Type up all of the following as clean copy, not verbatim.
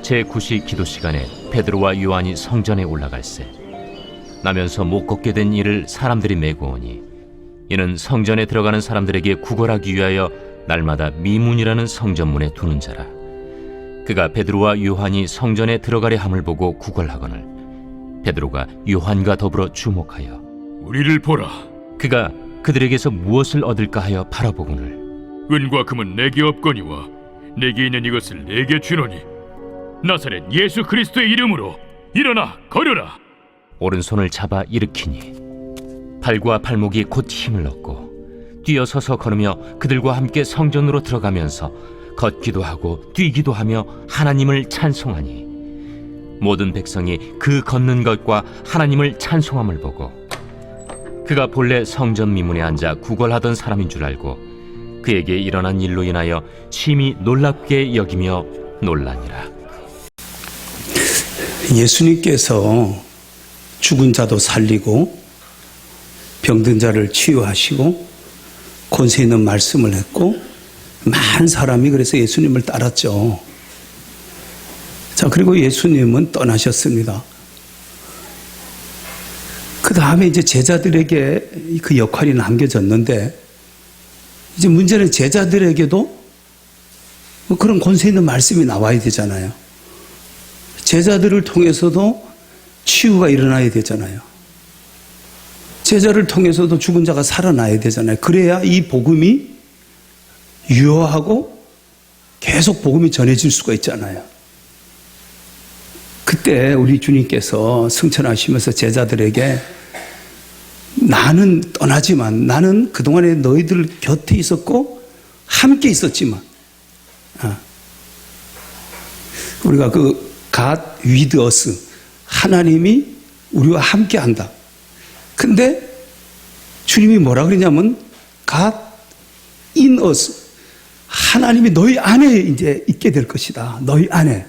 제9시 기도 시간에 베드로와 요한이 성전에 올라갈새 나면서 못 걷게 된 이를 사람들이 메고 오니 이는 성전에 들어가는 사람들에게 구걸하기 위하여 날마다 미문이라는 성전문에 두는 자라. 그가 베드로와 요한이 성전에 들어가려 함을 보고 구걸하거늘 베드로가 요한과 더불어 주목하여 우리를 보라. 그가 그들에게서 무엇을 얻을까 하여 바라보거늘 은과 금은 내게 없거니와 내게 있는 이것을 내게 주노니 나사렛 예수 그리스도의 이름으로 일어나 걸으라. 오른손을 잡아 일으키니 발과 발목이 곧 힘을 얻고 뛰어서서 걸으며 그들과 함께 성전으로 들어가면서 걷기도 하고 뛰기도 하며 하나님을 찬송하니 모든 백성이 그 걷는 것과 하나님을 찬송함을 보고 그가 본래 성전 미문에 앉아 구걸하던 사람인 줄 알고 그에게 일어난 일로 인하여 심히 놀랍게 여기며 놀라니라. 예수님께서 죽은 자도 살리고 병든 자를 치유하시고 권세 있는 말씀을 했고 많은 사람이 그래서 예수님을 따랐죠. 자, 그리고 예수님은 떠나셨습니다. 그 다음에 이제 제자들에게 그 역할이 남겨졌는데 이제 문제는 제자들에게도 그런 권세 있는 말씀이 나와야 되잖아요. 제자들을 통해서도 치유가 일어나야 되잖아요. 제자를 통해서도 죽은 자가 살아나야 되잖아요. 그래야 이 복음이 유효하고 계속 복음이 전해질 수가 있잖아요. 그때 우리 주님께서 승천하시면서 제자들에게 나는 떠나지만 나는 그동안에 너희들 곁에 있었고 함께 있었지만 우리가 그 God with us 하나님이 우리와 함께 한다. 근데 주님이 뭐라 그러냐면 God in us 하나님이 너희 안에 이제 있게 될 것이다. 너희 안에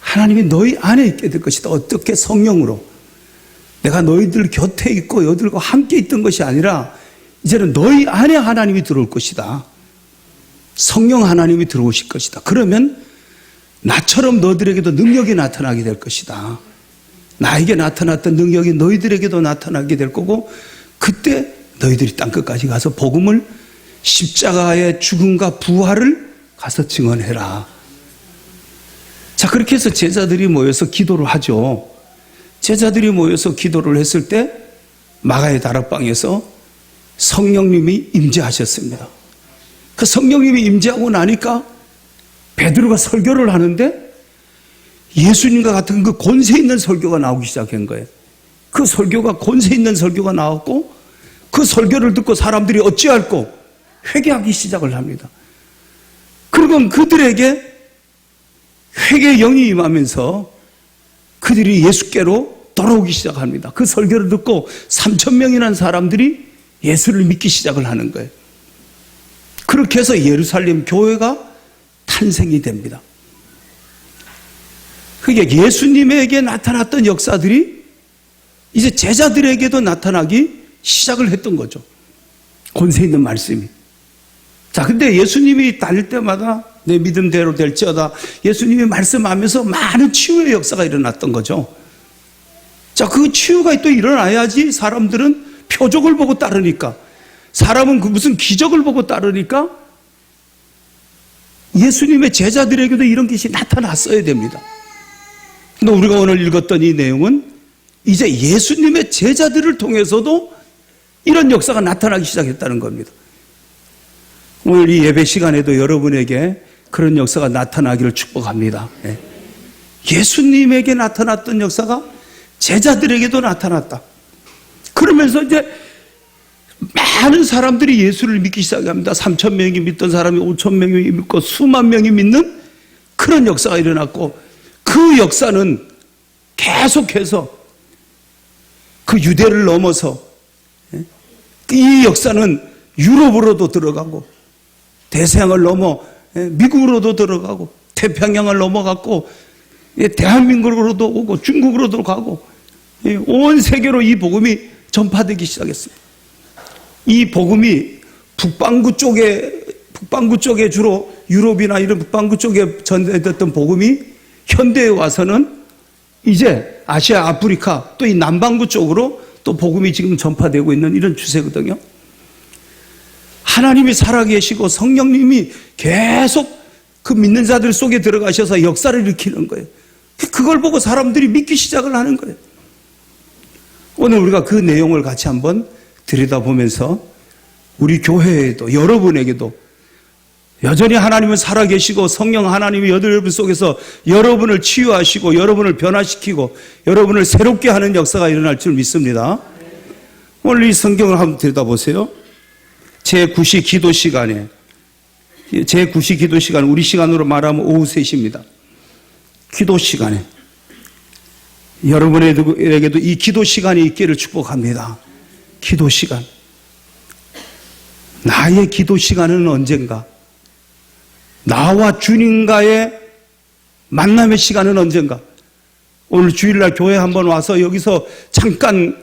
하나님이 너희 안에 있게 될 것이다. 어떻게? 성령으로. 내가 너희들 곁에 있고 너희들과 함께 있던 것이 아니라 이제는 너희 안에 하나님이 들어올 것이다. 성령 하나님이 들어오실 것이다. 그러면 나처럼 너희들에게도 능력이 나타나게 될 것이다. 나에게 나타났던 능력이 너희들에게도 나타나게 될 거고 그때 너희들이 땅끝까지 가서 복음을 십자가의 죽음과 부활을 가서 증언해라. 자, 그렇게 해서 제자들이 모여서 기도를 하죠. 제자들이 모여서 기도를 했을 때 마가의 다락방에서 성령님이 임재하셨습니다. 그 성령님이 임재하고 나니까 베드로가 설교를 하는데 예수님과 같은 그 권세 있는 설교가 나오기 시작한 거예요. 그 설교가 권세 있는 설교가 나왔고 그 설교를 듣고 사람들이 어찌할꼬 회개하기 시작을 합니다. 그리고 그들에게 회개의 영이 임하면서 그들이 예수께로 돌아오기 시작합니다. 그 설교를 듣고 3,000명이라는 사람들이 예수를 믿기 시작을 하는 거예요. 그렇게 해서 예루살렘 교회가 탄생이 됩니다. 그게 예수님에게 나타났던 역사들이 이제 제자들에게도 나타나기 시작을 했던 거죠. 권세 있는 말씀이. 자, 근데 예수님이 다닐 때마다 내 믿음대로 될지어다 예수님이 말씀하면서 많은 치유의 역사가 일어났던 거죠. 자, 그 치유가 또 일어나야지 사람들은 표적을 보고 따르니까 사람은 그 무슨 기적을 보고 따르니까 예수님의 제자들에게도 이런 것이 나타났어야 됩니다. 근데 우리가 오늘 읽었던 이 내용은 이제 예수님의 제자들을 통해서도 이런 역사가 나타나기 시작했다는 겁니다. 오늘 이 예배 시간에도 여러분에게 그런 역사가 나타나기를 축복합니다. 예수님에게 나타났던 역사가 제자들에게도 나타났다. 그러면서 이제 많은 사람들이 예수를 믿기 시작합니다. 3,000명이 믿던 사람이 5,000명이 믿고 수만 명이 믿는 그런 역사가 일어났고 그 역사는 계속해서 그 유대를 넘어서 이 역사는 유럽으로도 들어가고 대서양을 넘어 미국으로도 들어가고 태평양을 넘어갔고 대한민국으로도 오고 중국으로도 가고 온 세계로 이 복음이 전파되기 시작했습니다. 이 복음이 북반구 쪽에 주로 유럽이나 이런 북반구 쪽에 전해졌던 복음이 현대에 와서는 이제 아시아, 아프리카, 또 이 남반구 쪽으로 또 복음이 지금 전파되고 있는 이런 추세거든요. 하나님이 살아계시고 성령님이 계속 그 믿는 자들 속에 들어가셔서 역사를 일으키는 거예요. 그걸 보고 사람들이 믿기 시작을 하는 거예요. 오늘 우리가 그 내용을 같이 한번 들여다보면서 우리 교회에도 여러분에게도 여전히 하나님은 살아계시고 성령 하나님이 여러분 속에서 여러분을 치유하시고 여러분을 변화시키고 여러분을 새롭게 하는 역사가 일어날 줄 믿습니다. 오늘 이 성경을 한번 들여다보세요. 제9시 기도 시간에, 제9시 기도 시간, 우리 시간으로 말하면 오후 3시입니다. 기도 시간에 여러분에게도 이 기도 시간이 있기를 축복합니다. 기도 시간. 나의 기도 시간은 언젠가? 나와 주님과의 만남의 시간은 언젠가? 오늘 주일날 교회 한번 와서 여기서 잠깐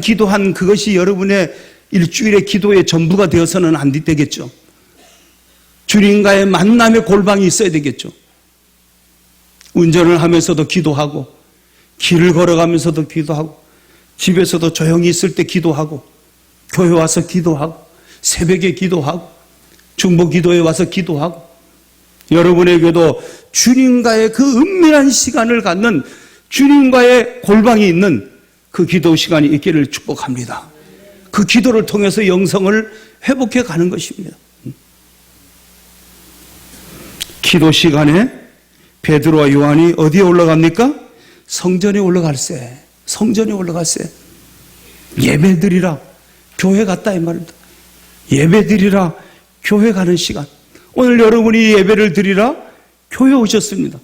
기도한 그것이 여러분의 일주일의 기도의 전부가 되어서는 안 되겠죠. 주님과의 만남의 골방이 있어야 되겠죠. 운전을 하면서도 기도하고, 길을 걸어가면서도 기도하고, 집에서도 조용히 있을 때 기도하고, 교회 와서 기도하고, 새벽에 기도하고, 중보 기도에 와서 기도하고, 여러분에게도 주님과의 그 은밀한 시간을 갖는 주님과의 골방이 있는 그 기도 시간이 있기를 축복합니다. 그 기도를 통해서 영성을 회복해 가는 것입니다. 기도 시간에 베드로와 요한이 어디에 올라갑니까? 성전에 올라갈세. 성전에 올라갈세. 예배드리라. 교회 갔다 이 말입니다. 예배드리라. 교회 가는 시간. 오늘 여러분이 예배를 드리라 교회 오셨습니다.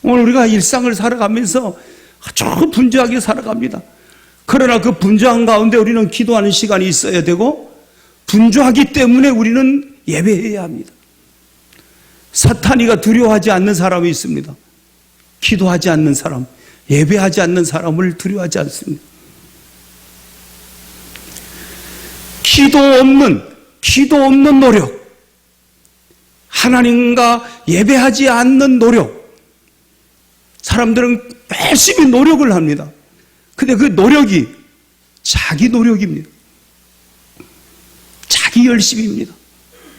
오늘 우리가 일상을 살아가면서 아주 분주하게 살아갑니다. 그러나 그 분주한 가운데 우리는 기도하는 시간이 있어야 되고, 분주하기 때문에 우리는 예배해야 합니다. 사탄이가 두려워하지 않는 사람이 있습니다. 기도하지 않는 사람, 예배하지 않는 사람을 두려워하지 않습니다. 기도 없는 노력, 하나님과 예배하지 않는 노력. 사람들은 열심히 노력을 합니다. 근데 그 노력이 자기 노력입니다. 자기 열심입니다.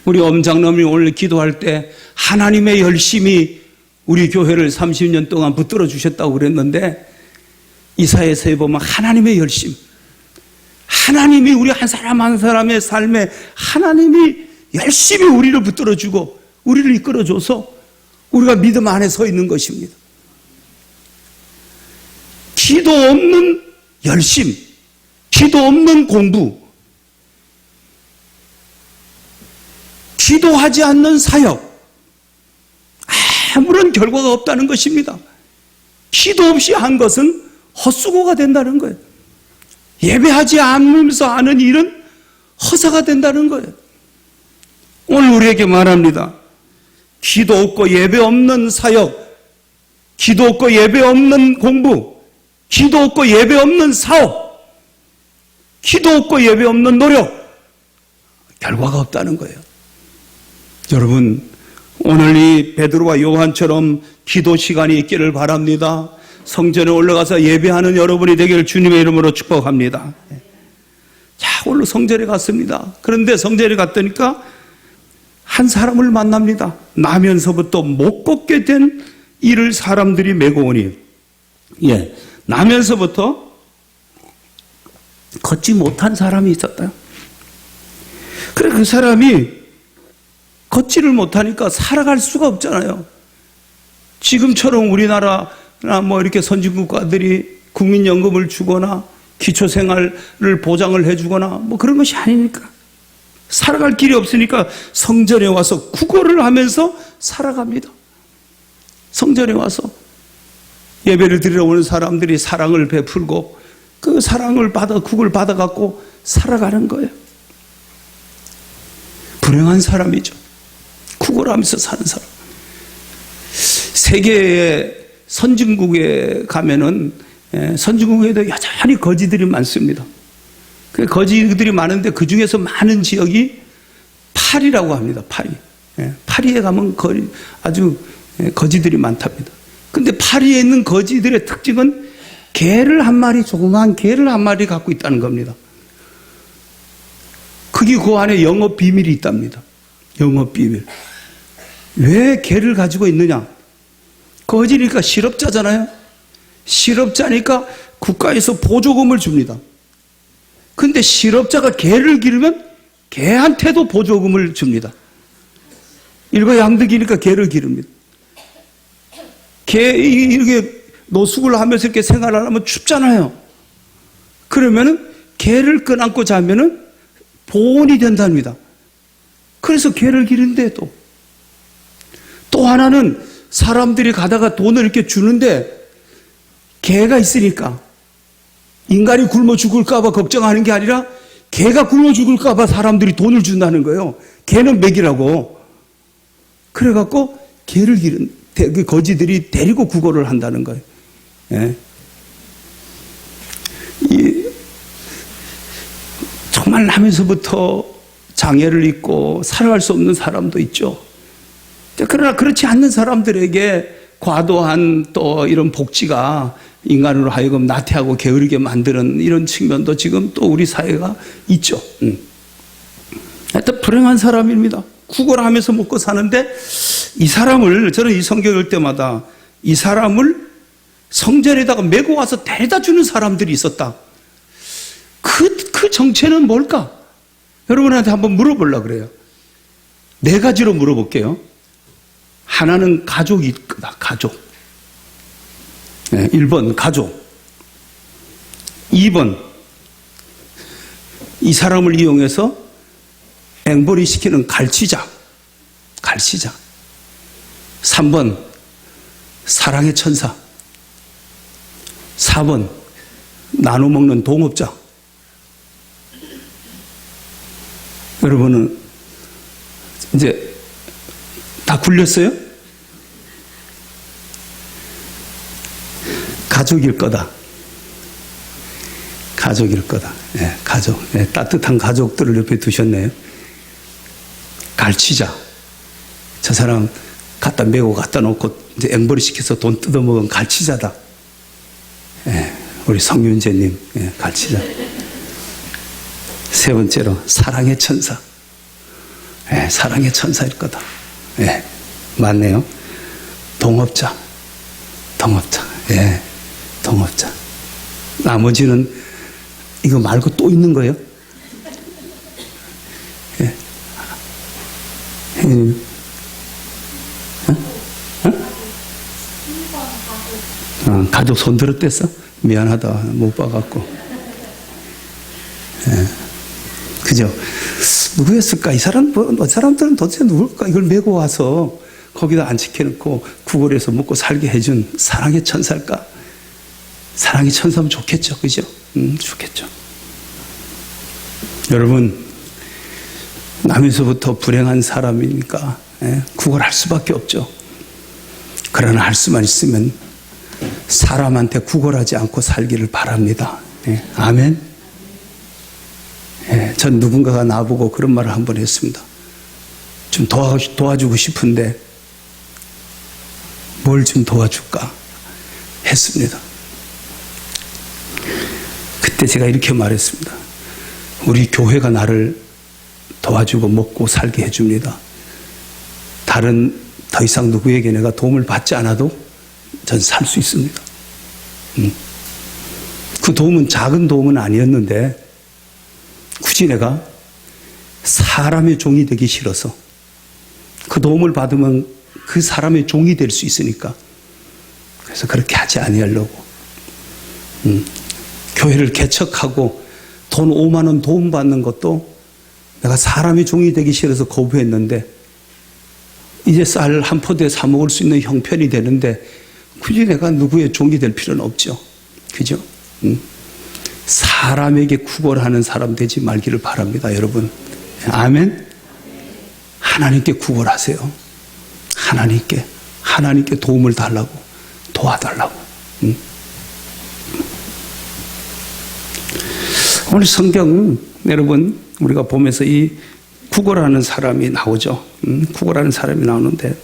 우리 엄장로님이 오늘 기도할 때 하나님의 열심이 우리 교회를 30년 동안 붙들어 주셨다고 그랬는데, 이사야서에 보면 하나님의 열심, 하나님이 우리 한 사람 한 사람의 삶에 하나님이 열심히 우리를 붙들어 주고 우리를 이끌어 줘서 우리가 믿음 안에 서 있는 것입니다. 기도 없는 열심, 기도 없는 공부, 기도하지 않는 사역, 아무런 결과가 없다는 것입니다. 기도 없이 한 것은 헛수고가 된다는 거예요. 예배하지 않으면서 하는 일은 허사가 된다는 거예요. 오늘 우리에게 말합니다. 기도 없고 예배 없는 사역, 기도 없고 예배 없는 공부, 기도 없고 예배 없는 사업, 기도 없고 예배 없는 노력, 결과가 없다는 거예요. 여러분, 오늘 이 베드로와 요한처럼 기도 시간이 있기를 바랍니다. 성전에 올라가서 예배하는 여러분이 되기를 주님의 이름으로 축복합니다. 자, 오늘 성전에 갔습니다. 그런데 성전에 갔더니까 한 사람을 만납니다. 나면서부터 못 걷게 된 이를 사람들이 메고 오니, 나면서부터 걷지 못한 사람이 있었다. 그래, 그 사람이 걷지를 못하니까 살아갈 수가 없잖아요. 지금처럼 우리나라나 뭐 이렇게 선진국 국가들이 국민연금을 주거나 기초생활을 보장을 해주거나 뭐 그런 것이 아니니까, 살아갈 길이 없으니까 성전에 와서 구걸을 하면서 살아갑니다. 성전에 와서 예배를 드리러 오는 사람들이 사랑을 베풀고 그 사랑을 국을 받아갖고 살아가는 거예요. 불행한 사람이죠. 구걸하면서 사는 사람. 세계의 선진국에 가면은 선진국에도 여전히 거지들이 많습니다. 그 거지들이 많은데 그 중에서 많은 지역이 파리라고 합니다. 파리. 파리에 가면 아주 거지들이 많답니다. 근데 파리에 있는 거지들의 특징은 개를 한 마리, 조그마한 개를 한 마리 갖고 있다는 겁니다. 그게 그 안에 영업 비밀이 있답니다. 영업 비밀. 왜 개를 가지고 있느냐? 거지니까 실업자잖아요. 실업자니까 국가에서 보조금을 줍니다. 근데 실업자가 개를 기르면 개한테도 보조금을 줍니다. 일거양득이니까 개를 기릅니다. 개, 이렇게 노숙을 하면서 이렇게 생활을 하면 춥잖아요. 그러면은 개를 껴안고 자면은 보온이 된답니다. 그래서 개를 기른데 또 하나는 사람들이 가다가 돈을 이렇게 주는데 개가 있으니까 인간이 굶어 죽을까봐 걱정하는 게 아니라 개가 굶어 죽을까봐 사람들이 돈을 준다는 거예요. 개는 먹이라고. 그래갖고 개를 기른 그 거지들이 데리고 구걸을 한다는 거예요. 예. 정말 나면서부터 장애를 입고 살아갈 수 없는 사람도 있죠. 그러나 그렇지 않는 사람들에게 과도한 또 이런 복지가 인간으로 하여금 나태하고 게으르게 만드는 이런 측면도 지금 또 우리 사회가 있죠. 하여튼 불행한 사람입니다. 구걸하면서 먹고 사는데 이 사람을, 저는 이 성경 읽을 때마다 이 사람을 성전에다가 메고 와서 데려다 주는 사람들이 있었다. 그 정체는 뭘까? 여러분한테 한번 물어보려고 그래요. 4가지로 물어볼게요. 하나는 가족일 거다. 가족. 1번 가족. 2번 이 사람을 이용해서 앵벌이 시키는 갈치자. 3번 사랑의 천사. 4번 나눠 먹는 동업자. 여러분은 이제 다 굴렸어요? 가족일 거다. 가족일 거다. 예, 가족. 예, 따뜻한 가족들을 옆에 두셨네요. 갈치자. 저 사람 갖다 메고 갖다 놓고 이제 앵벌이 시켜서 돈 뜯어먹은 갈치자다. 예, 우리 성윤재님, 예, 갈치자. 3번째로 사랑의 천사. 예, 사랑의 천사일 거다. 예, 맞네요. 동업자. 예, 동업자. 나머지는 이거 말고 또 있는 거예요? 예. 가족 손 들었댔어? 미안하다. 못 봐갖고. 예. 그죠? 누구였을까? 이 사람들은 도대체 누굴까? 이걸 메고 와서 거기다 안치켜놓고 구걸해서 먹고 살게 해준 사랑의 천사일까? 사랑의 천사면 좋겠죠. 그죠? 좋겠죠. 여러분, 남에서부터 불행한 사람이니까 구걸할 수밖에 없죠. 그러나 할 수만 있으면 사람한테 구걸하지 않고 살기를 바랍니다. 아멘. 전 누군가가 나보고 그런 말을 한번 했습니다. 좀 도와주고 싶은데 뭘 좀 도와줄까 했습니다. 그때 제가 이렇게 말했습니다. 우리 교회가 나를 도와주고 먹고 살게 해줍니다. 더 이상 누구에게 내가 도움을 받지 않아도 전 살 수 있습니다. 그 도움은 작은 도움은 아니었는데 굳이 내가 사람의 종이 되기 싫어서 그 도움을 받으면 그 사람의 종이 될 수 있으니까 그래서 그렇게 하지 아니하려고 교회를 개척하고 돈 5만 원 도움 받는 것도 내가 사람의 종이 되기 싫어서 거부했는데 이제 쌀 한 포대 사 먹을 수 있는 형편이 되는데 굳이 내가 누구의 종이 될 필요는 없죠. 그죠? 사람에게 구걸하는 사람 되지 말기를 바랍니다, 여러분. 아멘? 하나님께 구걸하세요. 하나님께 도움을 달라고, 도와달라고. 오늘 성경, 여러분, 우리가 보면서 이 구걸하는 사람이 나오죠. 구걸하는 사람이 나오는데,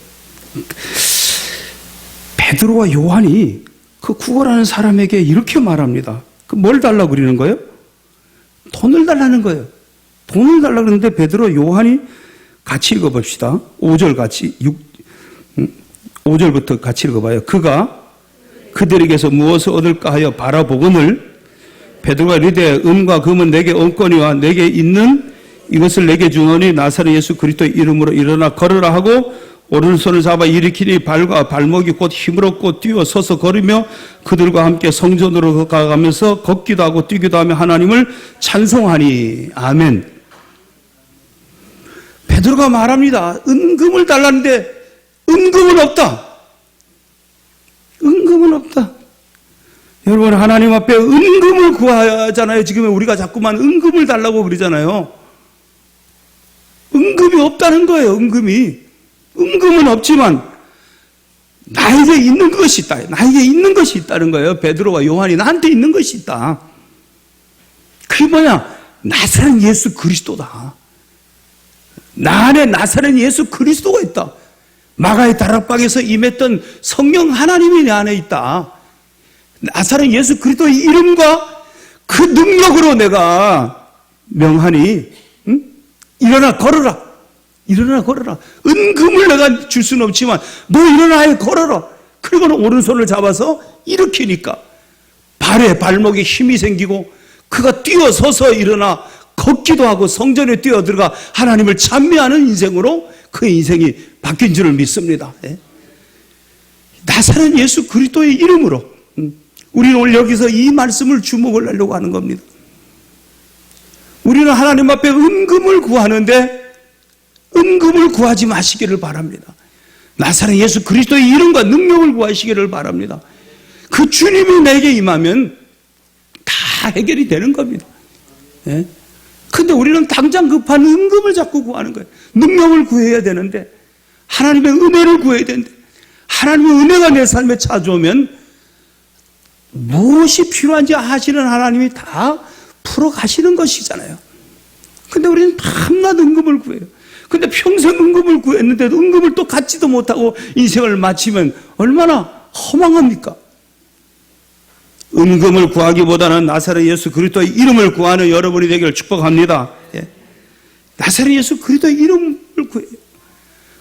베드로와 요한이 그 구걸하는 사람에게 이렇게 말합니다. 뭘 달라고 그러는 거예요? 돈을 달라는 거예요. 돈을 달라고 그러는데 베드로, 요한이 같이 읽어봅시다. 5절 같이, 5절부터 같이 읽어봐요. 그가 그들에게서 무엇을 얻을까 하여 바라보거늘 베드로가 이르되 은과 금은 내게 없거니와 내게 있는 이것을 내게 주노니 나사렛 예수 그리스도의 이름으로 일어나 걸으라 하고 오른손을 잡아 일으키니 발과 발목이 곧 힘을 얻고 뛰어 서서 걸으며 그들과 함께 성전으로 가가면서 걷기도 하고 뛰기도 하며 하나님을 찬송하니. 아멘. 베드로가 말합니다. 은금을 달라는데 은금은 없다. 은금은 없다. 여러분, 하나님 앞에 은금을 구하잖아요. 지금 우리가 자꾸만 은금을 달라고 그러잖아요. 은금이 없다는 거예요. 은금은 없지만 나에게 있는 것이 있다. 나에게 있는 것이 있다는 거예요. 베드로와 요한이 나한테 있는 것이 있다. 그게 뭐냐? 나사렛 예수 그리스도다. 나 안에 나사렛 예수 그리스도가 있다. 마가의 다락방에서 임했던 성령 하나님이 내 안에 있다. 나사렛 예수 그리스도의 이름과 그 능력으로 내가 명하니, 응? 일어나 걸어라. 일어나 걸어라. 은금을 내가 줄 수는 없지만 너 일어나 걸어라. 그리고는 오른손을 잡아서 일으키니까 발에 발목에 힘이 생기고 그가 뛰어서서 일어나 걷기도 하고 성전에 뛰어들어가 하나님을 찬미하는 인생으로 그 인생이 바뀐 줄을 믿습니다. 나사렛 예수 그리스도의 이름으로 우리는 오늘 여기서 이 말씀을 주목을 하려고 하는 겁니다. 우리는 하나님 앞에 은금을 구하는데 은금을 구하지 마시기를 바랍니다. 나사렛 예수 그리스도의 이름과 능력을 구하시기를 바랍니다. 그 주님이 내게 임하면 다 해결이 되는 겁니다. 근데 우리는 당장 급한 은금을 자꾸 구하는 거예요. 능력을 구해야 되는데, 하나님의 은혜를 구해야 되는데, 하나님의 은혜가 내 삶에 찾아오면 무엇이 필요한지 아시는 하나님이 다 풀어가시는 것이잖아요. 근데 우리는 밤낮 은금을 구해요. 근데 평생 은금을 구했는데도 은금을 또 갖지도 못하고 인생을 마치면 얼마나 허망합니까? 은금을 구하기보다는 나사렛 예수 그리스도의 이름을 구하는 여러분이 되기를 축복합니다. 나사렛 예수 그리스도의 이름을 구해요.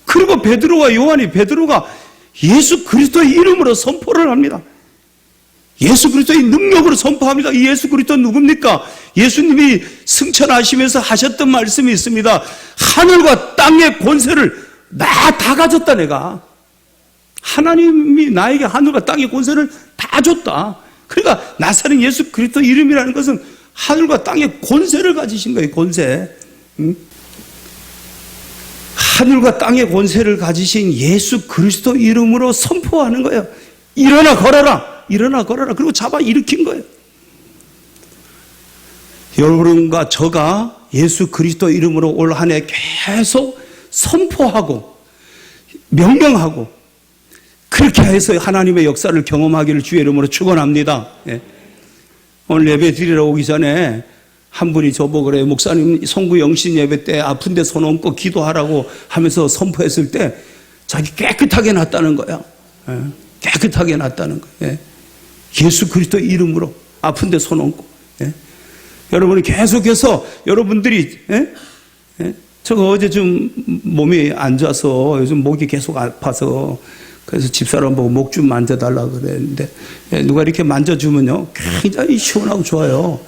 그리고 베드로와 요한이, 베드로가 예수 그리스도의 이름으로 선포를 합니다. 예수 그리스도의 능력으로 선포합니다. 이 예수 그리스도 누굽니까? 예수님이 승천하시면서 하셨던 말씀이 있습니다. 하늘과 땅의 권세를 다 가졌다. 내가 하나님이 나에게 하늘과 땅의 권세를 다 줬다. 그러니까 나사렛 예수 그리스도 이름이라는 것은 하늘과 땅의 권세를 가지신 거예요. 권세. 하늘과 땅의 권세를 가지신 예수 그리스도 이름으로 선포하는 거예요. 일어나 걸어라. 일어나 걸어라. 그리고 잡아 일으킨 거예요. 여러분과 저가 예수 그리스도 이름으로 올 한 해 계속 선포하고 명령하고 그렇게 해서 하나님의 역사를 경험하기를 주의 이름으로 축원합니다. 오늘 예배 드리러 오기 전에 한 분이 저보고 그래요. 목사님 송구 영신 예배 때 아픈 데 손 얹고 기도하라고 하면서 선포했을 때 자기 깨끗하게 났다는 거야. 깨끗하게 났다는 거예요. 예수 그리스도 이름으로 아픈 데 손 얹고. 여러분이 계속해서 여러분들이 제가 어제 좀 몸이 안 좋아서 요즘 목이 계속 아파서 그래서 집사람 보고 목 좀 만져달라고 그랬는데 누가 이렇게 만져주면요 굉장히 시원하고 좋아요.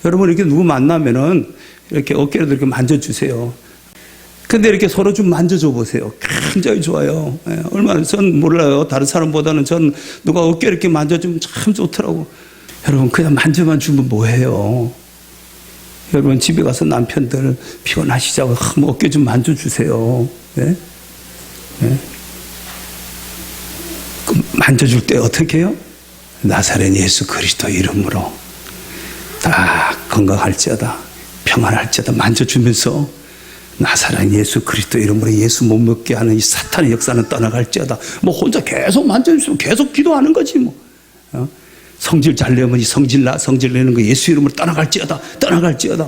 여러분 이렇게 누구 만나면은 이렇게 어깨를 이렇게 만져주세요. 근데 이렇게 서로 좀 만져줘 보세요. 굉장히 좋아요. 얼마나 전 몰라요. 다른 사람보다는 전 누가 어깨 이렇게 만져주면 참 좋더라고. 여러분 그냥 만져만 주면 뭐해요? 여러분 집에 가서 남편들 피곤하시자고 어깨 좀 만져주세요. 만져줄 때 어떻게 해요? 나사렛 예수 그리스도 이름으로 다 건강할지어다 평안할지어다 만져주면서 나사렛 예수 그리스도 이름으로 예수 못 먹게 하는 이 사탄의 역사는 떠나갈지어다. 뭐 혼자 계속 만져주시면 계속 기도하는 거지 뭐. 성질 잘 내면 이 성질 내는 거 예수 이름으로 떠나갈지어다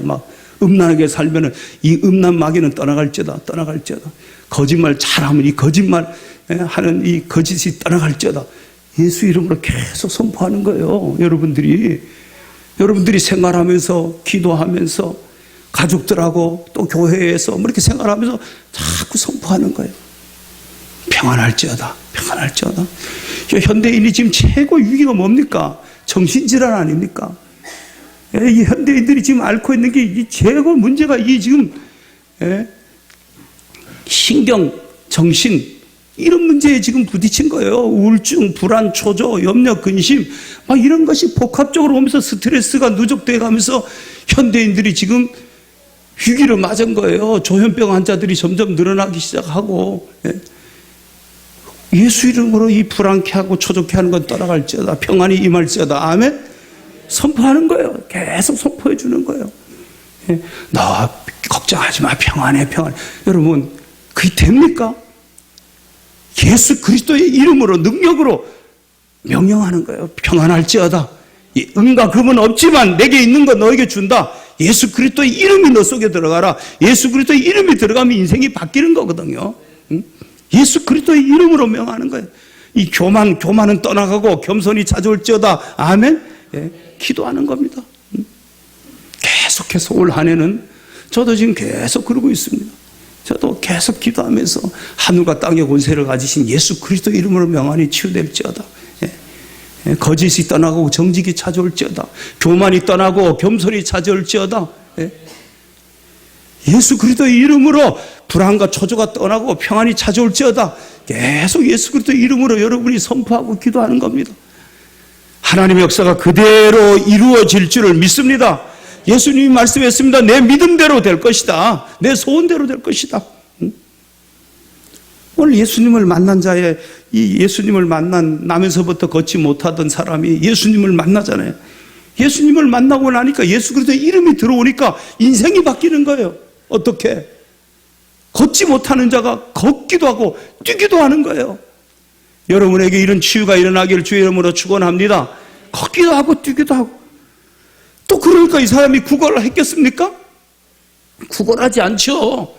막 음란하게 살면은 이 음란 마귀는 떠나갈지어다. 거짓말 잘하면 이 거짓말 하는 이 거짓이 떠나갈지어다. 예수 이름으로 계속 선포하는 거예요. 여러분들이 생활하면서, 기도하면서, 가족들하고 또 교회에서 이렇게 생활하면서 자꾸 선포하는 거예요. 평안할지어다, 평안할지어다. 현대인이 지금 최고 위기가 뭡니까? 정신질환 아닙니까? 이 현대인들이 지금 앓고 있는 게 이 최고 문제가 이 지금 신경, 정신 이런 문제에 지금 부딪힌 거예요. 우울증, 불안, 초조, 염려, 근심 막 이런 것이 복합적으로 오면서 스트레스가 누적돼 가면서 현대인들이 지금 위기를 맞은 거예요. 조현병 환자들이 점점 늘어나기 시작하고 예수 이름으로 이 불안케 하고 초조케 하는 건 떠나갈지어다. 평안이 임할지어다. 아멘. 선포하는 거예요. 계속 선포해 주는 거예요. 너 걱정하지 마. 평안해, 평안해. 여러분, 그게 됩니까? 예수 그리스도의 이름으로, 능력으로 명령하는 거예요. 평안할지어다. 은과 금은 없지만 내게 있는 거 너에게 준다. 예수 그리스도의 이름이 너 속에 들어가라. 예수 그리스도의 이름이 들어가면 인생이 바뀌는 거거든요. 예수 그리스도의 이름으로 명하는 거예요. 이 교만은 떠나가고 겸손이 찾아올지어다. 아멘. 기도하는 겁니다. 계속해서 올 한 해는 저도 지금 계속 그러고 있습니다. 저도 계속 기도하면서 하늘과 땅의 권세를 가지신 예수 그리스도 이름으로 명하니 치유될지어다. 거짓이 떠나고 정직이 찾아올지어다. 교만이 떠나고 겸손이 찾아올지어다. 예수 그리스도의 이름으로 불안과 초조가 떠나고 평안이 찾아올지어다. 계속 예수 그리스도의 이름으로 여러분이 선포하고 기도하는 겁니다. 하나님의 역사가 그대로 이루어질 줄을 믿습니다. 예수님이 말씀했습니다. 내 믿음대로 될 것이다. 내 소원대로 될 것이다. 오늘 예수님을 만난 자의 이 예수님을 만나면서부터 걷지 못하던 사람이 예수님을 만나잖아요. 예수님을 만나고 나니까 예수 그리스도의 이름이 들어오니까 인생이 바뀌는 거예요. 어떻게? 걷지 못하는 자가 걷기도 하고 뛰기도 하는 거예요. 여러분에게 이런 치유가 일어나기를 주의 이름으로 축원합니다. 걷기도 하고 뛰기도 하고. 또 그러니까 이 사람이 구걸을 했겠습니까? 구걸하지 않죠.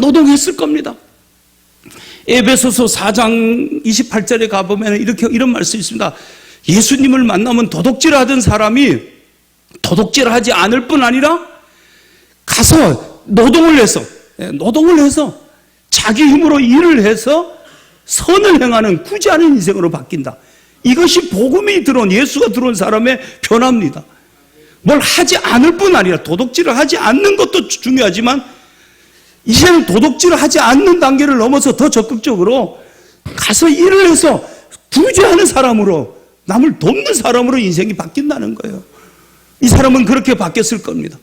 노동했을 겁니다. 에베소서 4장 28절에 가보면 이런 말씀이 있습니다. 예수님을 만나면 도둑질 하던 사람이 도둑질 하지 않을 뿐 아니라 가서 노동을 해서 자기 힘으로 일을 해서 선을 행하는 구제하는 인생으로 바뀐다. 이것이 복음이 들어온, 예수가 들어온 사람의 변화입니다. 뭘 하지 않을 뿐 아니라 도둑질을 하지 않는 것도 중요하지만 이제는 도둑질을 하지 않는 단계를 넘어서 더 적극적으로 가서 일을 해서 구제하는 사람으로, 남을 돕는 사람으로 인생이 바뀐다는 거예요. 이 사람은 그렇게 바뀌었을 겁니다.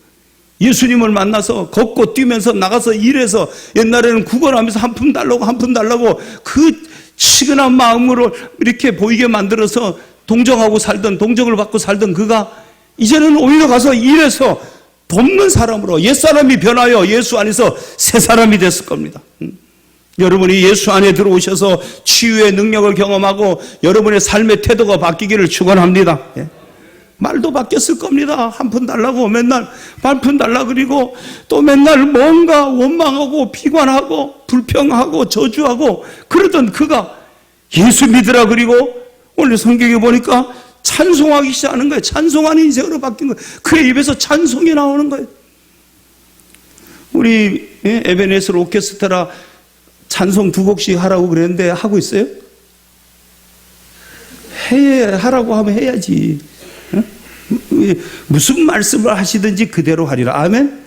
예수님을 만나서 걷고 뛰면서 나가서 일해서 옛날에는 구걸하면서 한 푼 달라고 그 시근한 마음으로 이렇게 보이게 만들어서 동정을 받고 살던 그가 이제는 오히려 가서 일해서 돕는 사람으로 옛사람이 변하여 예수 안에서 새 사람이 됐을 겁니다. 여러분이 예수 안에 들어오셔서 치유의 능력을 경험하고 여러분의 삶의 태도가 바뀌기를 축원합니다. 말도 바뀌었을 겁니다. 한 푼 달라고 맨날 만 푼 달라 그리고 또 맨날 뭔가 원망하고 비관하고 불평하고 저주하고 그러던 그가 예수 믿으라 그리고 오늘 성경에 보니까 찬송하기 시작하는 거예요. 찬송하는 인생으로 바뀐 거예요. 그의 입에서 찬송이 나오는 거예요. 우리 에베네zer 오케스트라 찬송 2곡씩 하라고 그랬는데 하고 있어요? 하라고 하면 해야지. 무슨 말씀을 하시든지 그대로 하리라. 아멘?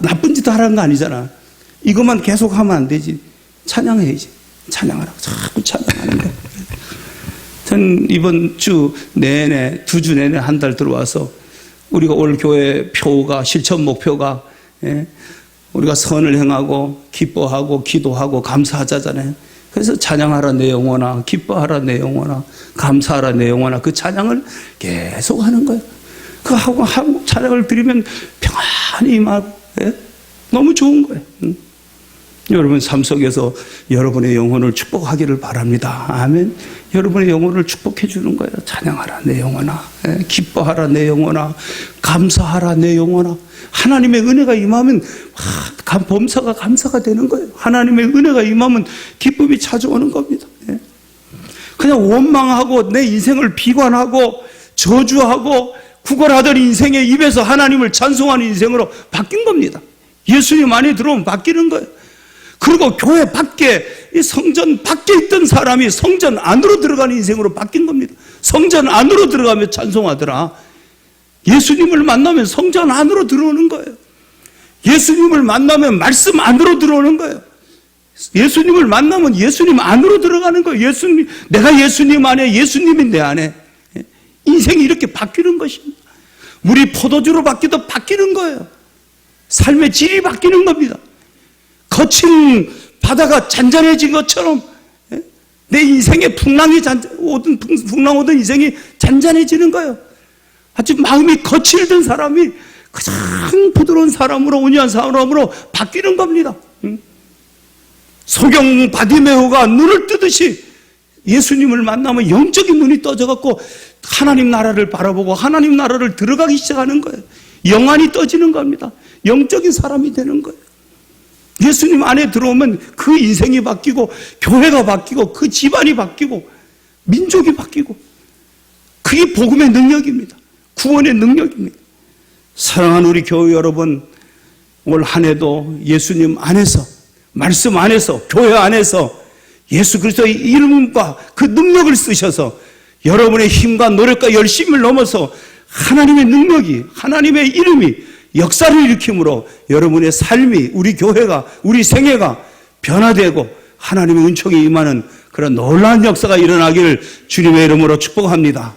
나쁜 짓 하라는 거 아니잖아. 이것만 계속 하면 안 되지. 찬양해야지. 찬양하라고. 자꾸 찬양하는 거야. 전 이번 주 내내, 2주 내내 한 달 들어와서 우리가 올 교회 표가, 실천 목표가, 우리가 선을 행하고, 기뻐하고, 기도하고, 감사하자잖아요. 그래서 찬양하라 내 영혼아, 기뻐하라 내 영혼아, 감사하라 내 영혼아, 그 찬양을 계속 하는 거예요. 그 하고 찬양을 드리면 평안히 막 너무 좋은 거예요. 여러분 삶 속에서 여러분의 영혼을 축복하기를 바랍니다. 아멘. 여러분의 영혼을 축복해 주는 거예요. 찬양하라 내 영혼아, 기뻐하라 내 영혼아, 감사하라 내 영혼아. 하나님의 은혜가 임하면 범사가 감사가 되는 거예요. 하나님의 은혜가 임하면 기쁨이 찾아오는 겁니다. 그냥 원망하고 내 인생을 비관하고 저주하고 구걸하던 인생의 입에서 하나님을 찬송하는 인생으로 바뀐 겁니다. 예수님 안에 들어오면 바뀌는 거예요. 그리고 교회 밖에, 이 성전 밖에 있던 사람이 성전 안으로 들어가는 인생으로 바뀐 겁니다. 성전 안으로 들어가면 찬송하더라. 예수님을 만나면 성전 안으로 들어오는 거예요. 예수님을 만나면 말씀 안으로 들어오는 거예요. 예수님을 만나면 예수님 안으로 들어가는 거예요. 예수님, 내가 예수님 안에, 예수님이 내 안에. 인생이 이렇게 바뀌는 것입니다. 물이 포도주로 바뀌듯 바뀌는 거예요. 삶의 질이 바뀌는 겁니다. 거친 바다가 잔잔해진 것처럼 내 인생의 풍랑 오던 인생이 잔잔해지는 거예요. 아주 마음이 거칠던 사람이 가장 부드러운 사람으로, 온유한 사람으로 바뀌는 겁니다. 소경 바디메오가 눈을 뜨듯이 예수님을 만나면 영적인 눈이 떠져갖고 하나님 나라를 바라보고 하나님 나라를 들어가기 시작하는 거예요. 영안이 떠지는 겁니다. 영적인 사람이 되는 거예요. 예수님 안에 들어오면 그 인생이 바뀌고 교회가 바뀌고 그 집안이 바뀌고 민족이 바뀌고, 그게 복음의 능력입니다. 구원의 능력입니다. 사랑하는 우리 교회 여러분, 올 한 해도 예수님 안에서, 말씀 안에서, 교회 안에서 예수 그리스도의 이름과 그 능력을 쓰셔서 여러분의 힘과 노력과 열심을 넘어서 하나님의 능력이, 하나님의 이름이 역사를 일으킴으로 여러분의 삶이, 우리 교회가, 우리 생애가 변화되고 하나님의 은총이 임하는 그런 놀라운 역사가 일어나기를 주님의 이름으로 축복합니다.